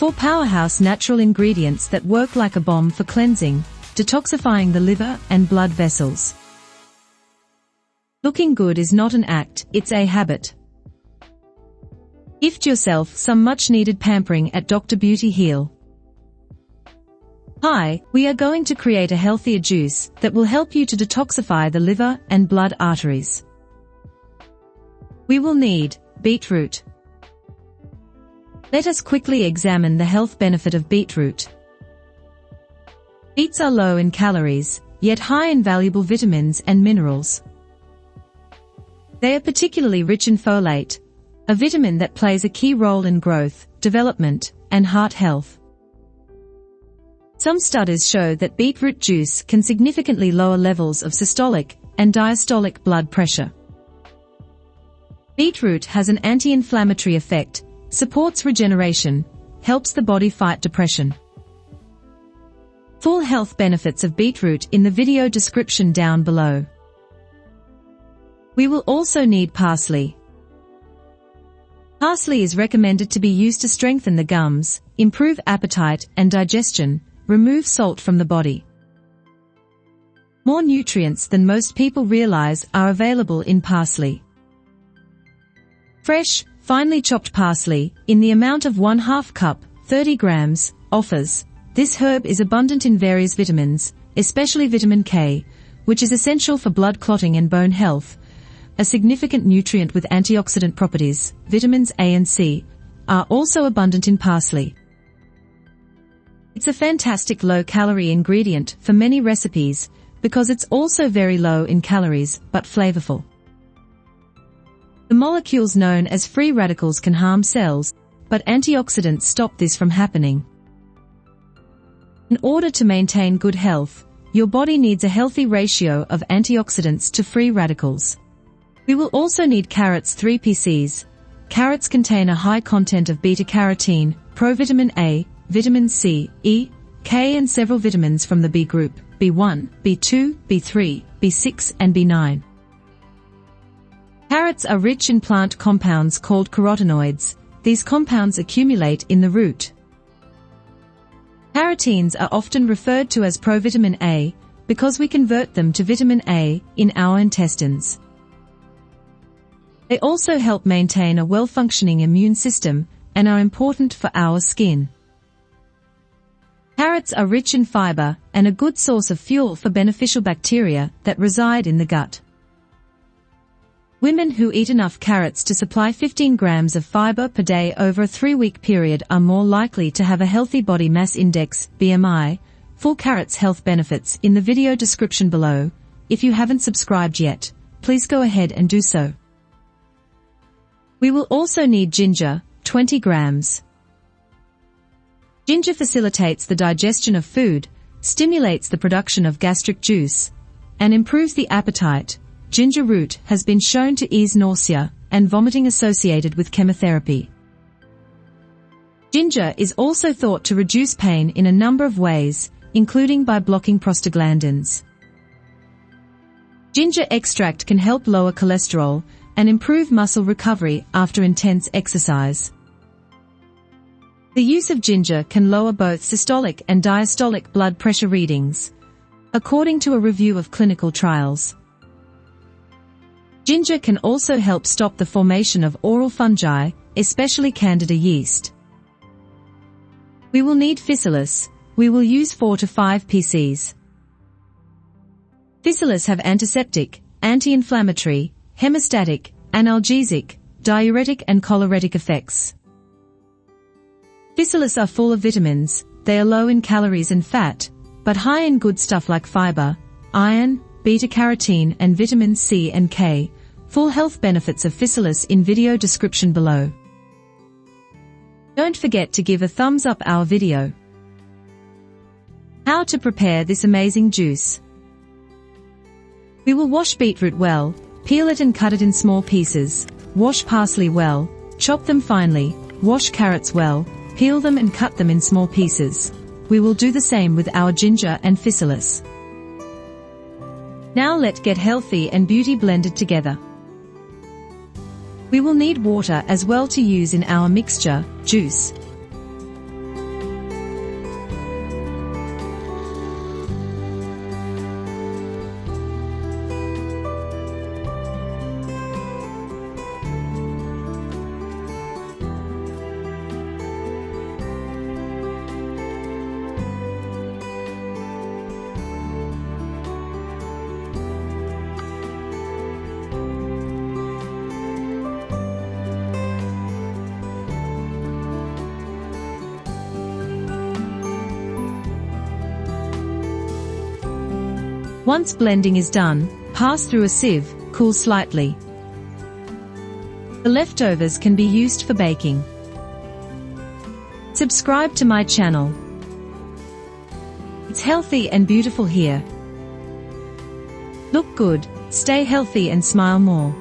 4 powerhouse natural ingredients that work like a bomb for cleansing, detoxifying the liver and blood vessels. Looking good is not an act, it's a habit. Gift yourself some much-needed pampering at Dr. Beauty Heal. Hi, we are going to create a healthier juice that will help you to detoxify the liver and blood arteries. We will need beetroot. Let us quickly examine the health benefit of beetroot. Beets are low in calories, yet high in valuable vitamins and minerals. They are particularly rich in folate, a vitamin that plays a key role in growth, development, and heart health. Some studies show that beetroot juice can significantly lower levels of systolic and diastolic blood pressure. Beetroot has an anti-inflammatory effect, supports regeneration, helps the body fight depression. Full health benefits of beetroot in the video description down below. We will also need parsley. Parsley is recommended to be used to strengthen the gums, improve appetite and digestion, remove salt from the body. More nutrients than most people realize are available in parsley. Fresh, finely chopped parsley, in the amount of 1/2 cup, 30 grams, offers. This herb is abundant in various vitamins, especially vitamin K, which is essential for blood clotting and bone health. A significant nutrient with antioxidant properties, vitamins A and C, are also abundant in parsley. It's a fantastic low-calorie ingredient for many recipes because it's also very low in calories but flavorful. The molecules known as free radicals can harm cells, but antioxidants stop this from happening. In order to maintain good health, your body needs a healthy ratio of antioxidants to free radicals. We will also need carrots 3 pcs. Carrots contain a high content of beta-carotene, provitamin A, vitamin C, E, K and several vitamins from the B group, B1, B2, B3, B6 and B9. Carrots are rich in plant compounds called carotenoids. These compounds accumulate in the root. Carotenes are often referred to as provitamin A because we convert them to vitamin A in our intestines. They also help maintain a well-functioning immune system and are important for our skin. Carrots are rich in fiber and a good source of fuel for beneficial bacteria that reside in the gut. Women who eat enough carrots to supply 15 grams of fiber per day over a 3-week period are more likely to have a healthy body mass index, BMI. Full carrots health benefits in the video description below. If you haven't subscribed yet, please go ahead and do so. We will also need ginger, 20 grams. Ginger facilitates the digestion of food, stimulates the production of gastric juice, and improves the appetite. Ginger root has been shown to ease nausea and vomiting associated with chemotherapy. Ginger is also thought to reduce pain in a number of ways, including by blocking prostaglandins. Ginger extract can help lower cholesterol and improve muscle recovery after intense exercise. The use of ginger can lower both systolic and diastolic blood pressure readings, according to a review of clinical trials. Ginger can also help stop the formation of oral fungi, especially Candida yeast. We will need physalis. We will use 4 to 5 pcs. Physalis have antiseptic, anti-inflammatory, hemostatic, analgesic, diuretic and choleretic effects. Physalis are full of vitamins. They are low in calories and fat, but high in good stuff like fiber, iron, beta-carotene and vitamins C and K. Full health benefits of physalis in video description below. Don't forget to give a thumbs up our video. How to prepare this amazing juice. We will wash beetroot well, peel it and cut it in small pieces. Wash parsley well, chop them finely. Wash carrots well, peel them and cut them in small pieces. We will do the same with our ginger and physalis. Now let's get healthy and beauty blended together. We will need water as well to use in our mixture, juice. Once blending is done, pass through a sieve, cool slightly. The leftovers can be used for baking. Subscribe to my channel. It's healthy and beautiful here. Look good, stay healthy and smile more.